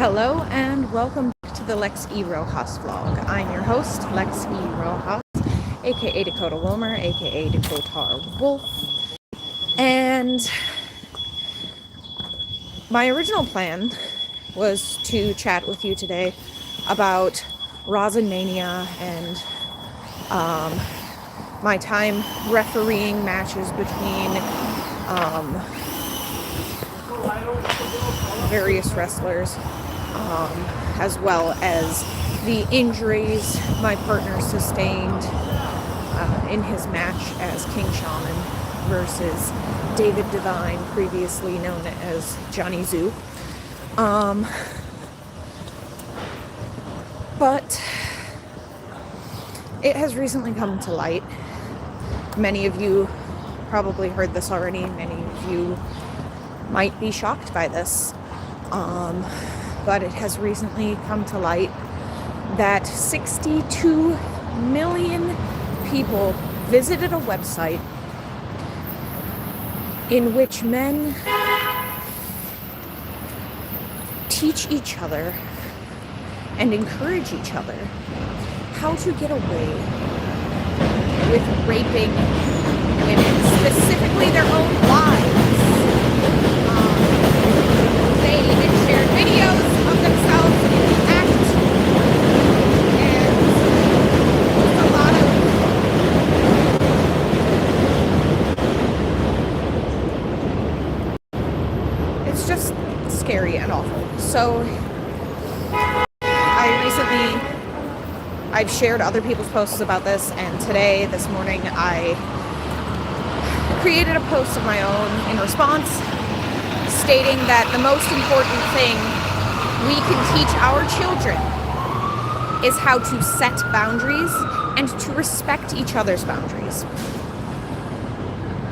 Hello and welcome back to the Lex E. Rojas vlog. I'm your host, Lex E. Rojas, aka Dakota Wilmer, aka Dakota Wolf. And my original plan was to chat with you today about rosin mania and my time refereeing matches between various wrestlers, as well as the injuries my partner sustained in his match as King Shaman versus David Divine, previously known as Johnny Zoo. But it has recently come to light. Many of you probably heard this already. Many of you might be shocked by this. But it has recently come to light that 62 million people visited a website in which men teach each other and encourage each other how to get away with raping women, specifically their own wives. They even shared videos of themselves in the act, and a lot of... It's just scary and awful. So I've shared other people's posts about this, and today, this morning, I created a post of my own in response, stating that the most important thing we can teach our children is how to set boundaries and to respect each other's boundaries.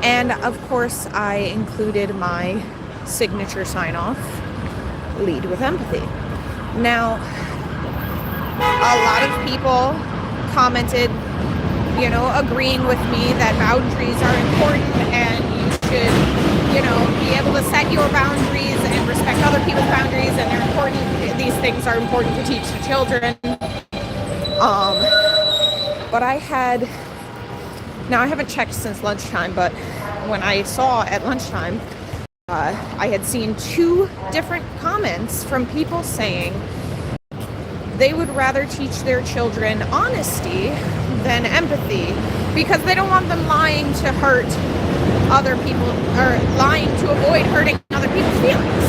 And of course, I included my signature sign-off, lead with empathy. Now, a lot of people commented, agreeing with me that boundaries are important and you should, be able to set your boundaries and respect other people's boundaries, and they're important. These things are important to teach the children. But I haven't checked since lunchtime, but when I saw at lunchtime, I had seen two different comments from people saying they would rather teach their children honesty than empathy because they don't want them lying to hurt other people, or lying to avoid hurting other people's feelings.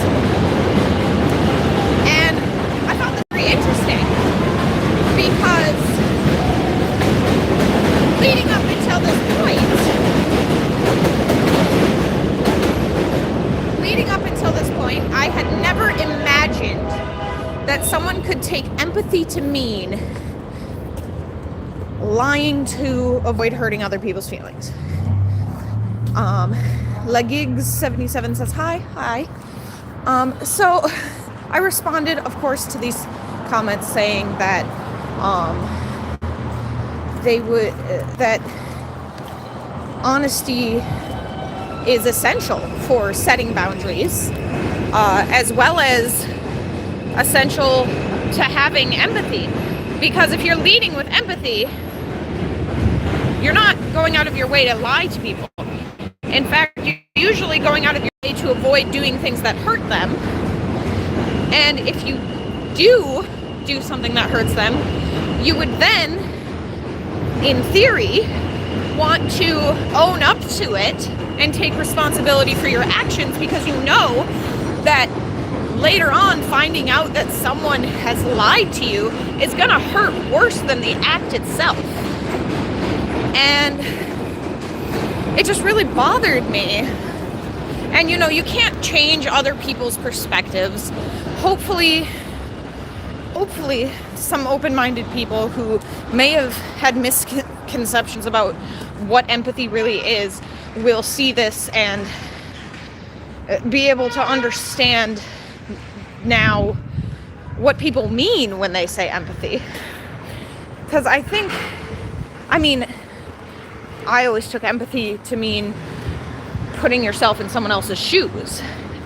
And I found that very interesting because leading up until this point, I had never imagined that someone could take empathy to mean lying to avoid hurting other people's feelings. Lagigs77 says hi. So I responded, of course, to these comments saying that that honesty is essential for setting boundaries, as well as essential to having empathy, because if you're leading with empathy, you're not going out of your way to lie to people. In fact, you're usually going out of your way to avoid doing things that hurt them. And if you do something that hurts them, you would then, in theory, want to own up to it and take responsibility for your actions, because you know that later on, finding out that someone has lied to you is gonna hurt worse than the act itself. And it just really bothered me. And you can't change other people's perspectives. Hopefully some open-minded people who may have had misconceptions about what empathy really is will see this and be able to understand now what people mean when they say empathy. Because I always took empathy to mean putting yourself in someone else's shoes.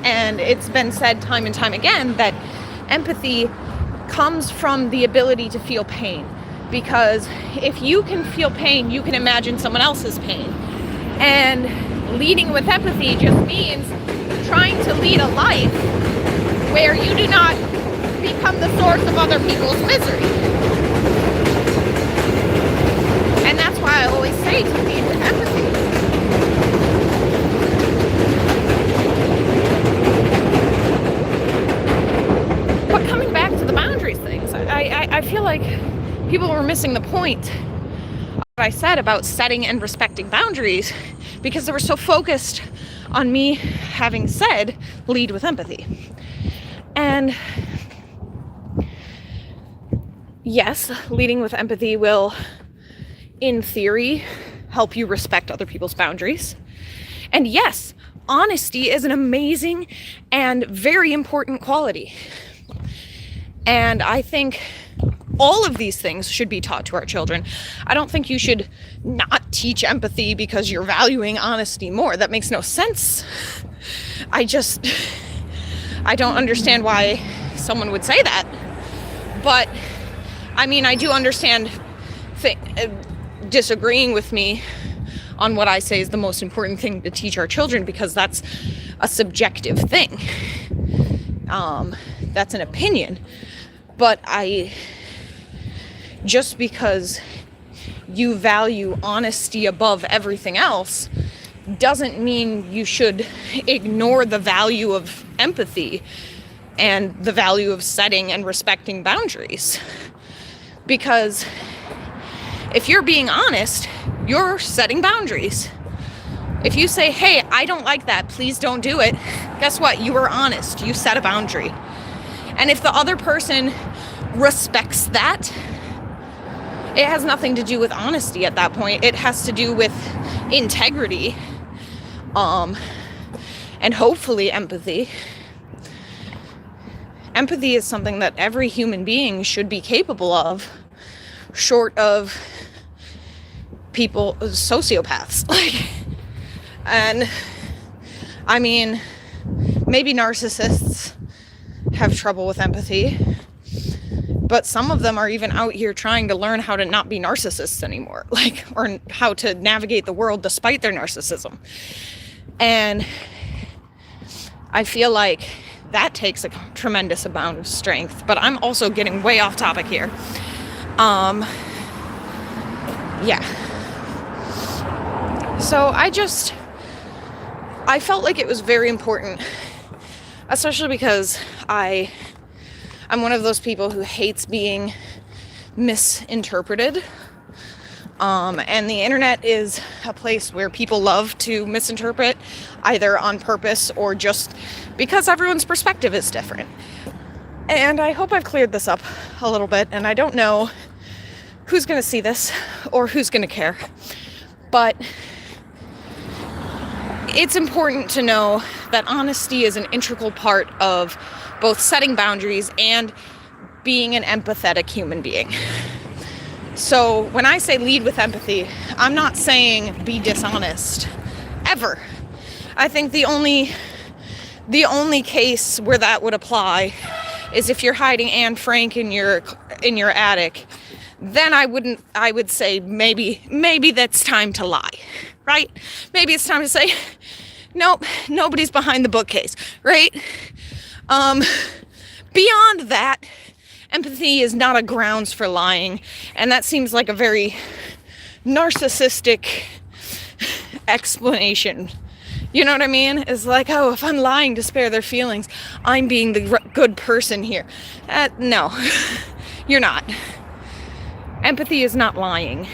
And it's been said time and time again that Empathy comes from the ability to feel pain, because if you can feel pain, you can imagine someone else's pain. And leading with empathy just means trying to lead a life where you do not become the source of other people's misery. And that's why I always say to lead with empathy. But coming back to the boundaries things, I feel like people were missing the point of what I said about setting and respecting boundaries, because they were so focused on me having said lead with empathy. And yes, leading with empathy will, in theory, help you respect other people's boundaries. And yes, honesty is an amazing and very important quality. And I think all of these things should be taught to our children. I don't think you should not teach empathy because you're valuing honesty more. That makes no sense. I don't understand why someone would say that. But, I mean, I do understand disagreeing with me on what I say is the most important thing to teach our children, because that's a subjective thing. That's an opinion. But just because you value honesty above everything else doesn't mean you should ignore the value of empathy and the value of setting and respecting boundaries. Because if you're being honest, you're setting boundaries. If you say, hey, I don't like that, please don't do it, guess what? You were honest. You set a boundary. And if the other person respects that, it has nothing to do with honesty at that point. It has to do with integrity, and hopefully empathy. Empathy is something that every human being should be capable of, short of sociopaths. And I mean, maybe narcissists have trouble with empathy, but some of them are even out here trying to learn how to not be narcissists anymore, or how to navigate the world despite their narcissism. And I feel like that takes a tremendous amount of strength, but I'm also getting way off topic here. Yeah. So I felt like it was very important, especially because I'm one of those people who hates being misinterpreted. And the internet is a place where people love to misinterpret, either on purpose or just because everyone's perspective is different. And I hope I've cleared this up a little bit, and I don't know who's going to see this or who's going to care. But it's important to know that honesty is an integral part of both setting boundaries and being an empathetic human being. So when I say lead with empathy, I'm not saying be dishonest, ever. I think the only case where that would apply is if you're hiding Anne Frank in your attic. Then I would say maybe that's time to lie, right? Maybe it's time to say, nope, nobody's behind the bookcase, right? Beyond that, empathy is not a grounds for lying, and that seems like a very narcissistic explanation. You know what I mean? It's like, oh, if I'm lying to spare their feelings, I'm being the good person here. No, you're not. Empathy is not lying.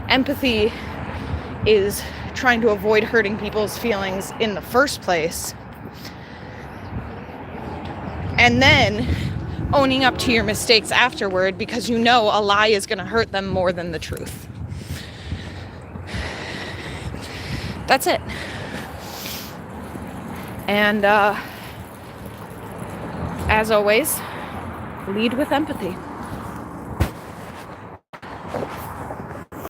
Empathy is trying to avoid hurting people's feelings in the first place, and then owning up to your mistakes afterward, because you know a lie is going to hurt them more than the truth. That's it. And as always, lead with empathy.